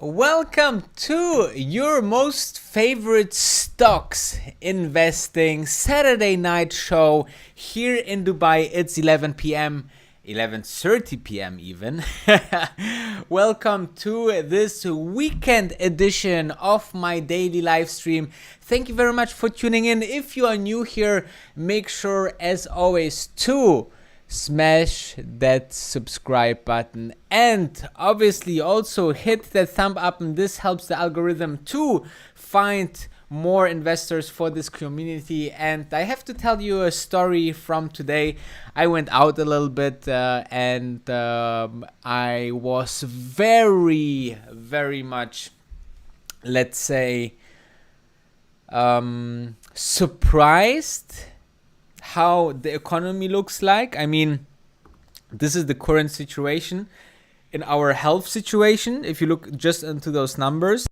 Welcome to your most favorite stocks investing Saturday night show here in Dubai. It's 11 p.m. 11:30 p.m. even. Welcome to this weekend edition of my daily live stream. Thank you very much for tuning in. If you are new here, make sure as always to smash that subscribe button and obviously also hit that thumb up, and this helps the algorithm to find more investors for this community. And I have to tell you a story from today. I went out a little bit and I was very much, let's say, surprised how the economy looks like. I mean, this is the current situation in our health situation. If you look just into those numbers,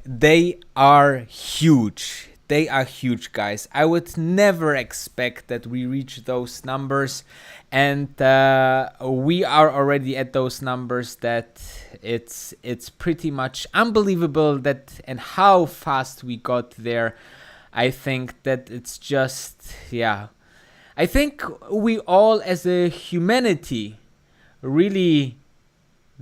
they are huge. They are huge, guys. I would never expect that we reach those numbers, and we are already at those numbers. That it's pretty much unbelievable that and how fast we got there. I think that it's just, I think we all as a humanity really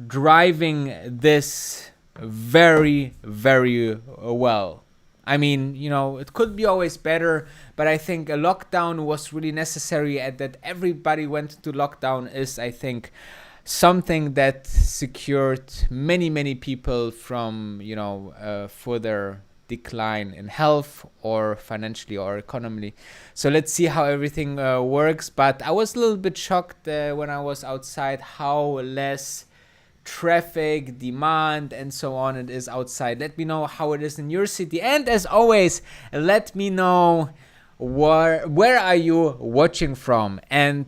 driving this very well. I mean, it could be always better, but I think a lockdown was really necessary, and that everybody went to lockdown is, I think, something that secured many people from, further decline in health or financially or economically. So let's see how everything works. But I was a little bit shocked when I was outside how less traffic, demand, and so on it is outside. Let me know how it is in your city, and as always, let me know where are you watching from, and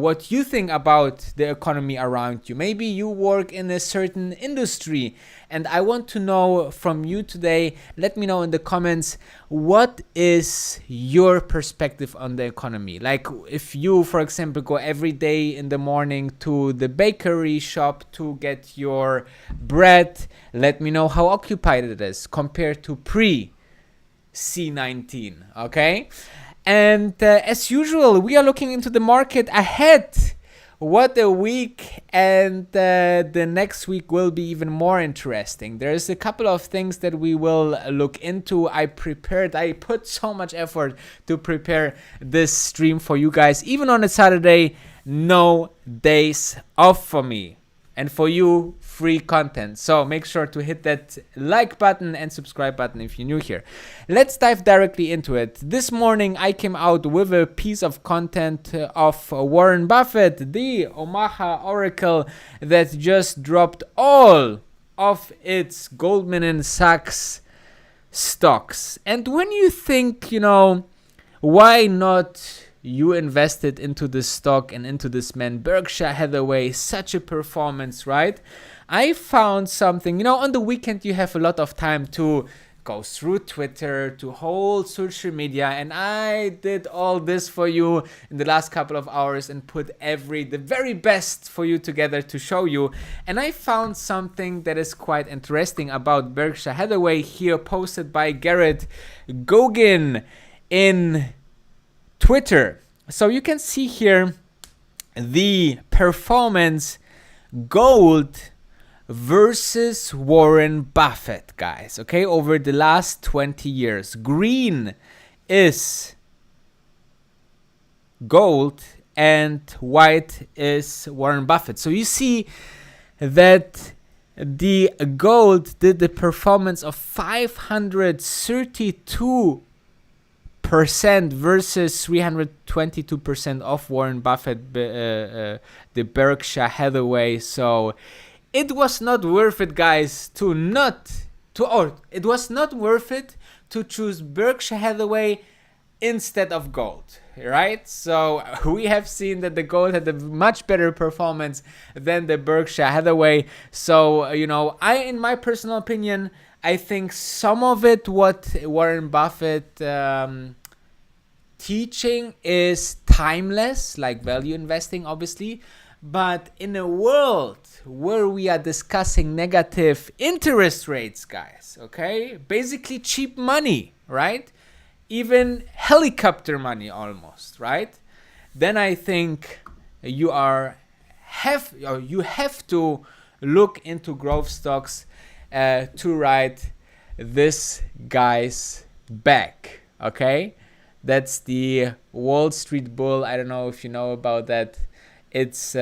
what you think about the economy around you. Maybe you work in a certain industry, and I want to know from you today. Let me know in the comments, what is your perspective on the economy? Like, if you, for example, go every day in the morning to the bakery shop to get your bread, let me know how occupied it is compared to C19, okay? And as usual, we are looking into the market ahead. What a week, and the next week will be even more interesting. There's a couple of things that we will look into. I put so much effort to prepare this stream for you guys. Even on a Saturday, no days off for me. And for you, free content. So make sure to hit that like button and subscribe button if you're new here. Let's dive directly into it. This morning, I came out with a piece of content of Warren Buffett, the Omaha Oracle, that just dropped all of its Goldman Sachs stocks. And when you think, why not you invested into this stock and into this man, Berkshire Hathaway, such a performance, right? I found something, on the weekend you have a lot of time to go through Twitter, to whole social media, and I did all this for you in the last couple of hours and put the very best for you together to show you. And I found something that is quite interesting about Berkshire Hathaway here, posted by Garrett Gogin in Twitter. So you can see here the performance, gold versus Warren Buffett, guys, okay, over the last 20 years. Green is gold and white is Warren Buffett. So you see that the gold did the performance of 532% versus 322% of Warren Buffett, the Berkshire Hathaway. So it was not worth it, guys, it was not worth it to choose Berkshire Hathaway instead of gold, right? So we have seen that the gold had a much better performance than the Berkshire Hathaway. So, in my personal opinion, I think some of it, what Warren Buffett teaching is timeless, like value investing, obviously. But in a world where we are discussing negative interest rates, guys, okay? Basically cheap money, right? Even helicopter money almost, right? Then I think you have to look into growth stocks to ride this guy's back, okay? That's the Wall Street Bull. I don't know if you know about that. It's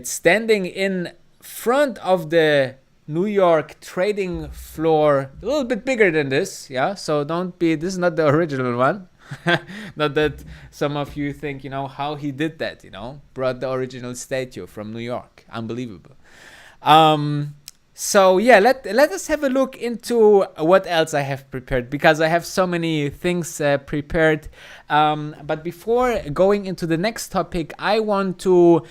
standing in front of the New York trading floor, a little bit bigger than this, yeah? So this is not the original one. Not that some of you think, how he did that, brought the original statue from New York. Unbelievable. So yeah, let us have a look into what else I have prepared, because I have so many things prepared. But before going into the next topic, I want to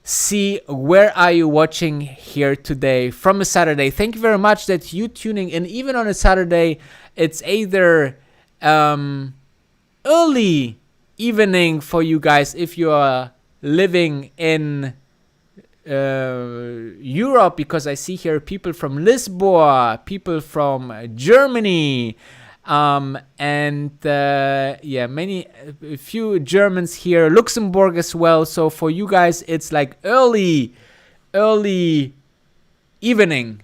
see where are you watching here today from a Saturday. Thank you very much that you tuning in. Even on a Saturday, it's either early evening for you guys if you are living in Europe, because I see here people from Lisbon, people from Germany, a few Germans here, Luxembourg as well. So for you guys, it's like early evening,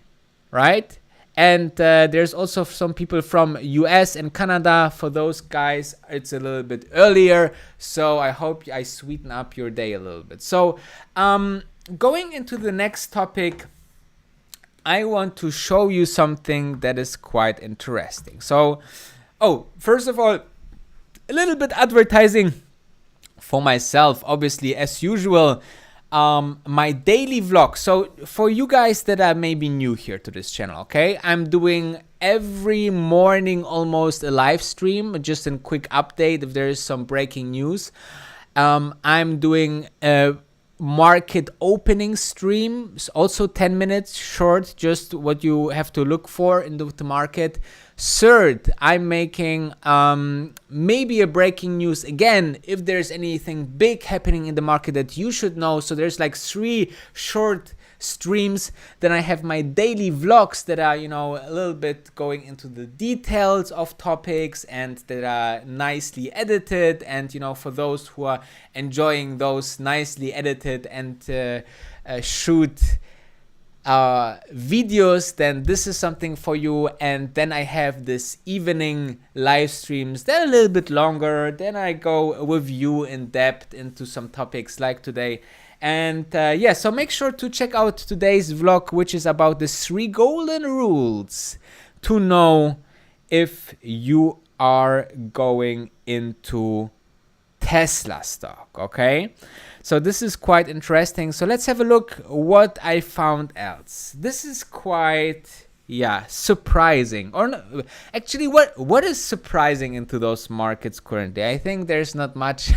right? And there's also some people from US and Canada. For those guys, it's a little bit earlier. So I hope I sweeten up your day a little bit. So going into the next topic, I want to show you something that is quite interesting. So, first of all, a little bit advertising for myself, obviously, as usual. My daily vlog. So for you guys that are maybe new here to this channel, okay, I'm doing every morning almost a live stream, just a quick update if there is some breaking news. I'm doing a market opening stream, also 10 minutes short, just what you have to look for in the market. Third, I'm making maybe a breaking news again if there's anything big happening in the market that you should know. So there's like 3 short streams. Then I have my daily vlogs that are, a little bit going into the details of topics and that are nicely edited. And, for those who are enjoying those nicely edited and shoot videos, then this is something for you. And then I have this evening live streams that are a little bit longer. Then I go with you in depth into some topics like today. And so make sure to check out today's vlog, which is about the 3 golden rules to know if you are going into Tesla stock, okay? So this is quite interesting. So let's have a look what I found else. This is quite, surprising. Or no, actually, what is surprising into those markets currently? I think there's not much.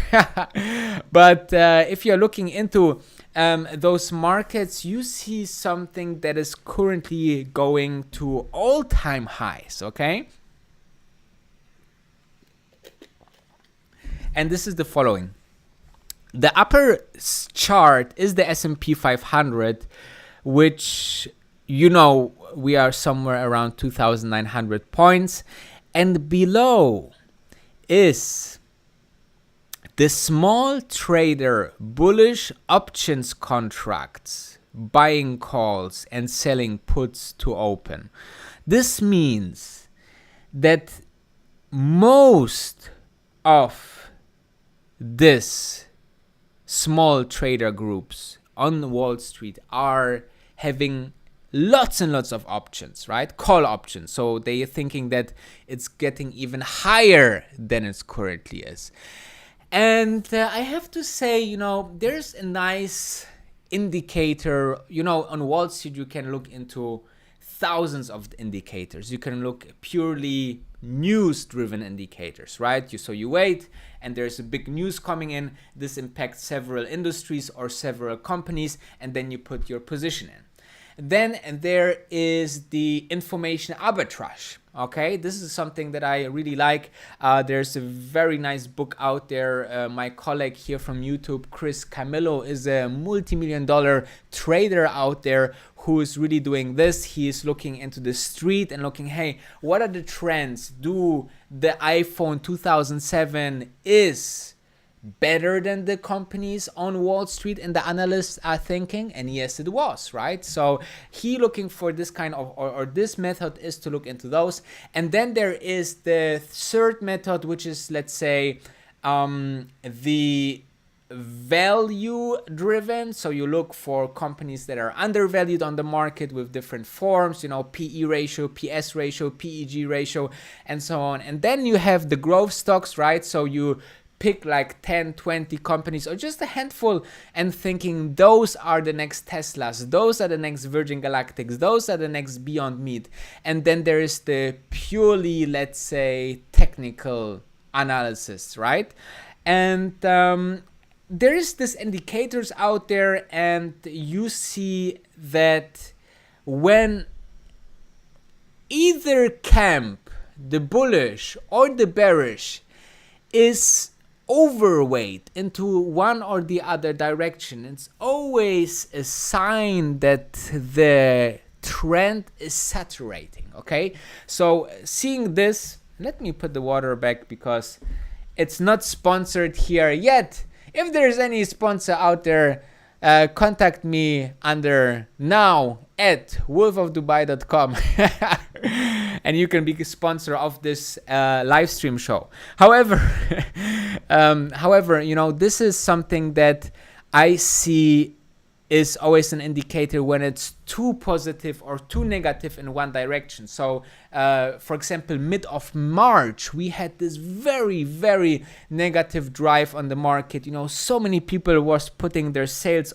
But if you're looking into those markets, you see something that is currently going to all-time highs, okay? And this is the following. The upper chart is the S&P 500, which, we are somewhere around 2,900 points. And below is the small trader bullish options contracts, buying calls and selling puts to open. This means that most of this small trader groups on Wall Street are having lots and lots of options, right? Call options. So they are thinking that it's getting even higher than it currently is. And I have to say, there's a nice indicator. On Wall Street, you can look into thousands of indicators. You can look purely news-driven indicators, right? So you wait, and there's a big news coming in. This impacts several industries or several companies, and then you put your position in. Then there is the information arbitrage. Okay, this is something that I really like. There's a very nice book out there. My colleague here from YouTube, Chris Camillo, is a multi-million-dollar trader out there who is really doing this. He is looking into the street and looking, hey, what are the trends? Do the iPhone 2007 is better than the companies on Wall Street and the analysts are thinking? And yes, it was, right? So he looking for this kind of, or this method is to look into those. And then there is the third method, which is, let's say, the value driven. So you look for companies that are undervalued on the market with different forms, you know, PE ratio, PS ratio, PEG ratio, and so on. And then you have the growth stocks, right? So you pick like 10, 20 companies or just a handful and thinking those are the next Teslas, those are the next Virgin Galactics, those are the next Beyond Meat. And then there is the purely, let's say, technical analysis, right? And there is this indicators out there, and you see that when either camp, the bullish or the bearish, is overweight into one or the other direction, it's always a sign that the trend is saturating. Okay, so seeing this, let me put the water back because it's not sponsored here yet. If there's any sponsor out there, contact me under now@wolfofdubai.com and you can be a sponsor of this live stream show. However, you know, this is something that I see is always an indicator when it's too positive or too negative in one direction. So, for example, mid of March, we had this very, very negative drive on the market. You know, so many people was putting their sales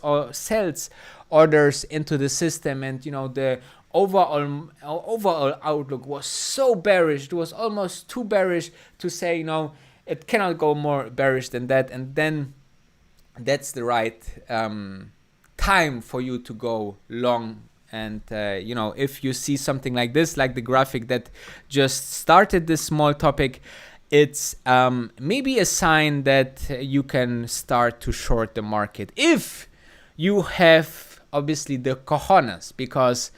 orders into the system, and you know, the overall outlook was so bearish. It was almost too bearish to say, you know, it cannot go more bearish than that. And then that's the right time for you to go long. And you know, if you see something like this, like the graphic that just started this small topic, it's maybe a sign that you can start to short the market if you have obviously the cojones, because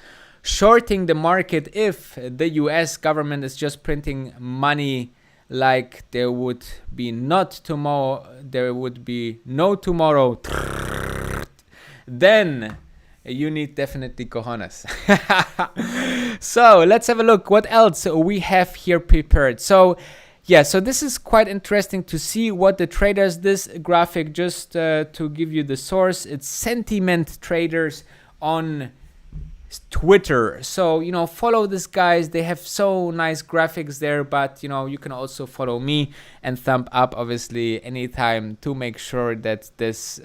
shorting the market, if the US government is just printing money like there would be not tomorrow, there would be no tomorrow, then you need definitely cojones. So let's have a look what else we have here prepared. So yeah, so this is quite interesting to see what the traders, this graphic, just to give you the source, it's Sentiment Traders on Twitter. So, you know, follow these guys. They have so nice graphics there, but, you know, you can also follow me and thumb up, obviously, anytime to make sure that this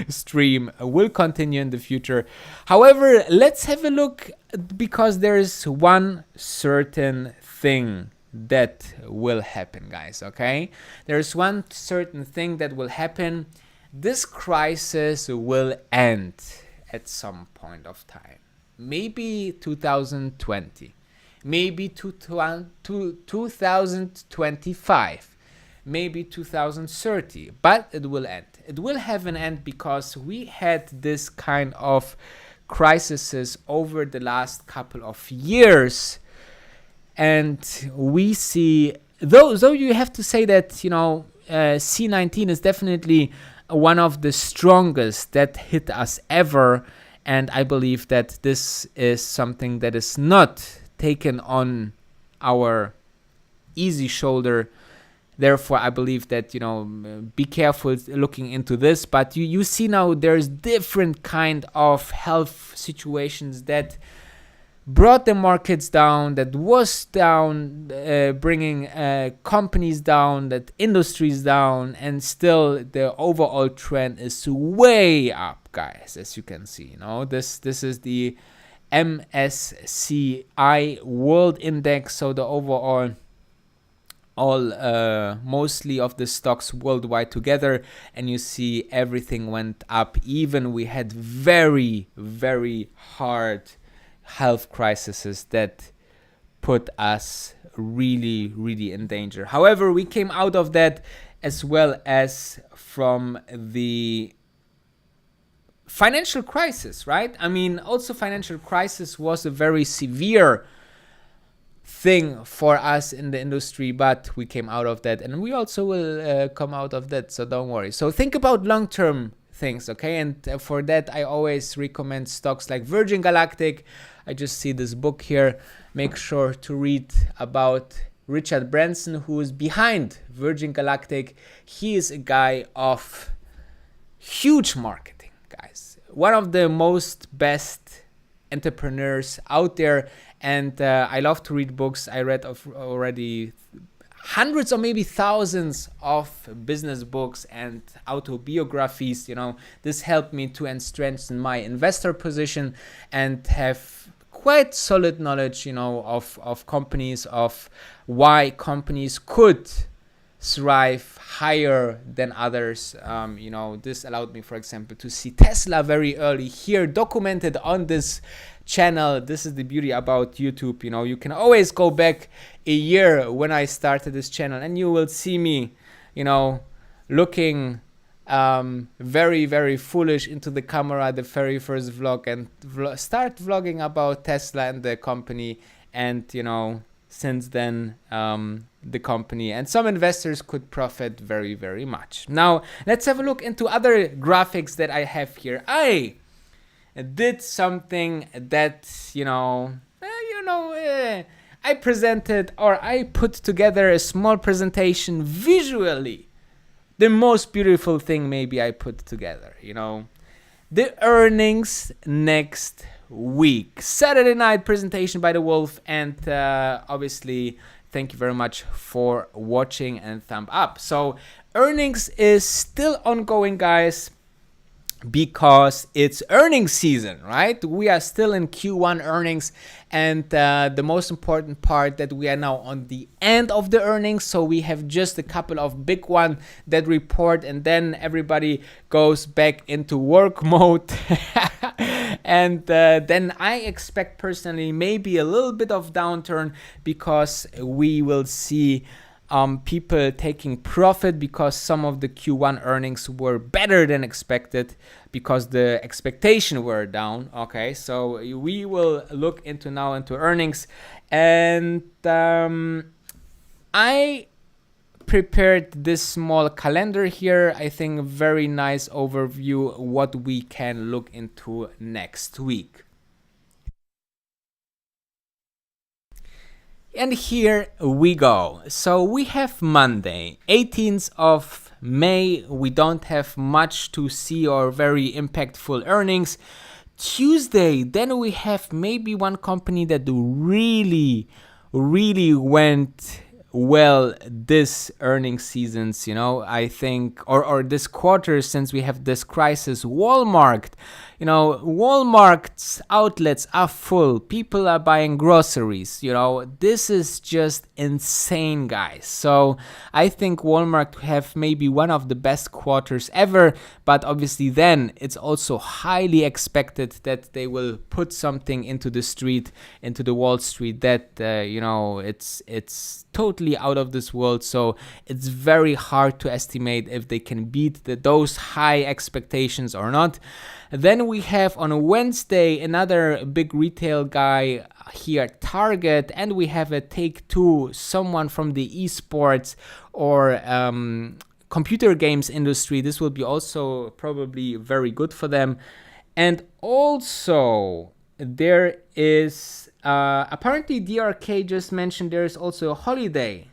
stream will continue in the future. However, let's have a look, because there is one certain thing that will happen, guys, okay? There's one certain thing that will happen. This crisis will end at some point of time, maybe 2020, maybe 2025, maybe 2030, but it will end. It will have an end because we had this kind of crises over the last couple of years, and we see, though you have to say that, you know, C19 is definitely one of the strongest that hit us ever, and I believe that this is something that is not taken on our easy shoulder. Therefore, I believe that, you know, be careful looking into this. But you see now there's different kind of health situations that brought the markets down, that was down, bringing companies down, that industries down, and still the overall trend is way up, guys, as you can see. You know, this is the MSCI World Index, so the overall mostly of the stocks worldwide together, and you see everything went up. Even we had very, very hard health crises that put us really, really in danger. However, we came out of that, as well as from the financial crisis, right? I mean, also financial crisis was a very severe thing for us in the industry, but we came out of that, and we also will come out of that, so don't worry. So think about long-term things, okay? And for that, I always recommend stocks like Virgin Galactic. I just see this book here. Make sure to read about Richard Branson, who is behind Virgin Galactic. He is a guy of huge marketing, guys. One of the most best entrepreneurs out there. And I love to read books. I read already hundreds or maybe thousands of business books and autobiographies. This helped me to strengthen my investor position and have quite solid knowledge, of companies, of why companies could thrive higher than others. This allowed me, for example, to see Tesla very early here, documented on this channel. This is the beauty about YouTube. You can always go back a year when I started this channel, and you will see me, looking very, very foolish into the camera, the very first vlog, and start vlogging about Tesla and the company. And since then, the company and some investors could profit very, very much. Now let's have a look into other graphics that I have here. I did something that I presented, or I put together a small presentation visually. The most beautiful thing maybe I put together, the earnings next week. Saturday night presentation by the Wolf, and obviously thank you very much for watching and thumb up. So earnings is still ongoing, guys, because it's earnings season, right? We are still in Q1 earnings, and the most important part that we are now on the end of the earnings, so we have just a couple of big ones that report, and then everybody goes back into work mode. And then I expect personally maybe a little bit of downturn, because we will see people taking profit, because some of the Q1 earnings were better than expected, because the expectation were down. Okay, so we will look into earnings, and I prepared this small calendar here. I think a very nice overview what we can look into next week. And here we go. So we have Monday, 18th of May. We don't have much to see or very impactful earnings. Tuesday, then we have maybe one company that really, really went well this earnings seasons, I think, or this quarter, since we have this crisis. Walmart, Walmart's outlets are full. People are buying groceries. This is just insane, guys. So I think Walmart have maybe one of the best quarters ever, but obviously then it's also highly expected that they will put something into the street, into the Wall Street, that it's totally out of this world. So it's very hard to estimate if they can beat those high expectations or not. Then we have on a Wednesday another big retail guy here, Target, and we have a Take-Two, someone from the esports or computer games industry. This will be also probably very good for them. And also there is apparently DRK just mentioned there is also a holiday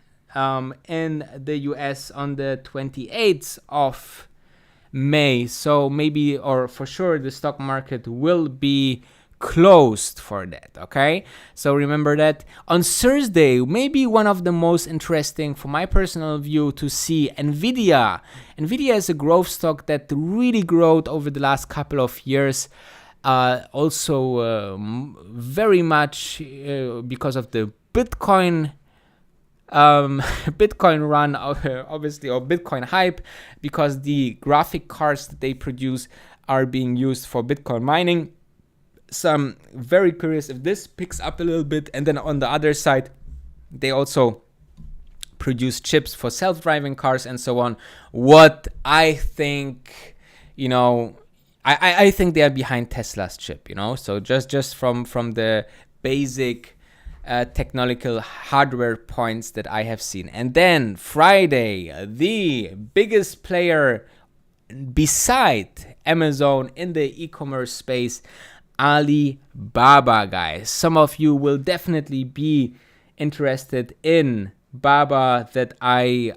in the US on the 28th of May. So maybe, or for sure, the stock market will be closed for that. Okay, so remember that. On Thursday, maybe one of the most interesting, for my personal view, to see Nvidia. Nvidia is a growth stock that really growed over the last couple of years. Also very much because of the Bitcoin Bitcoin run, obviously, or Bitcoin hype, because the graphic cards that they produce are being used for Bitcoin mining. So I'm very curious if this picks up a little bit. And then on the other side, they also produce chips for self-driving cars and so on. What I think, I think they are behind Tesla's chip, So just from the basic technological hardware points that I have seen. And then Friday, the biggest player beside Amazon in the e-commerce space, Alibaba, guys. Some of you will definitely be interested in Baba that I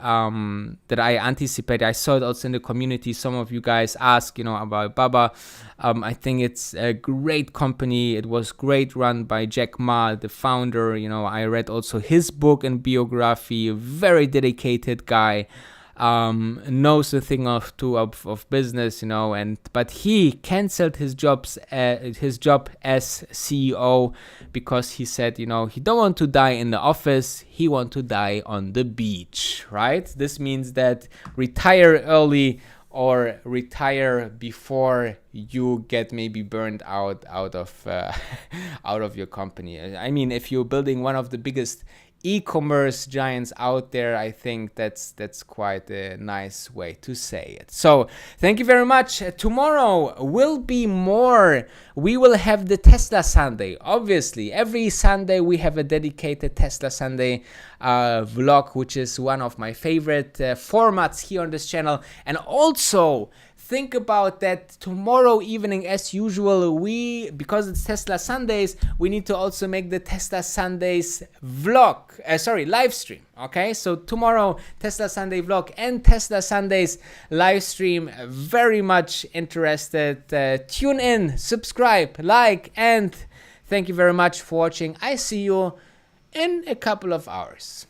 anticipate. I saw it also in the community. Some of you guys ask, about Baba. I think it's a great company. It was great run by Jack Ma, the founder. I read also his book and biography. Very dedicated guy. Knows the thing of business, but he canceled his job as CEO because he said, he don't want to die in the office, he want to die on the beach, right? This means that retire early or retire before you get maybe burned out of your company. I mean, if you're building one of the biggest e-commerce giants out there, I think that's quite a nice way to say it. So thank you very much. Tomorrow will be more. We will have the Tesla Sunday. Obviously, every Sunday we have a dedicated Tesla Sunday vlog, which is one of my favorite formats here on this channel. And also, think about that tomorrow evening, as usual, because it's Tesla Sundays, we need to also make the Tesla Sundays live stream. Okay, so tomorrow, Tesla Sunday vlog and Tesla Sundays live stream. Very much interested. Tune in, subscribe, like, and thank you very much for watching. I see you in a couple of hours.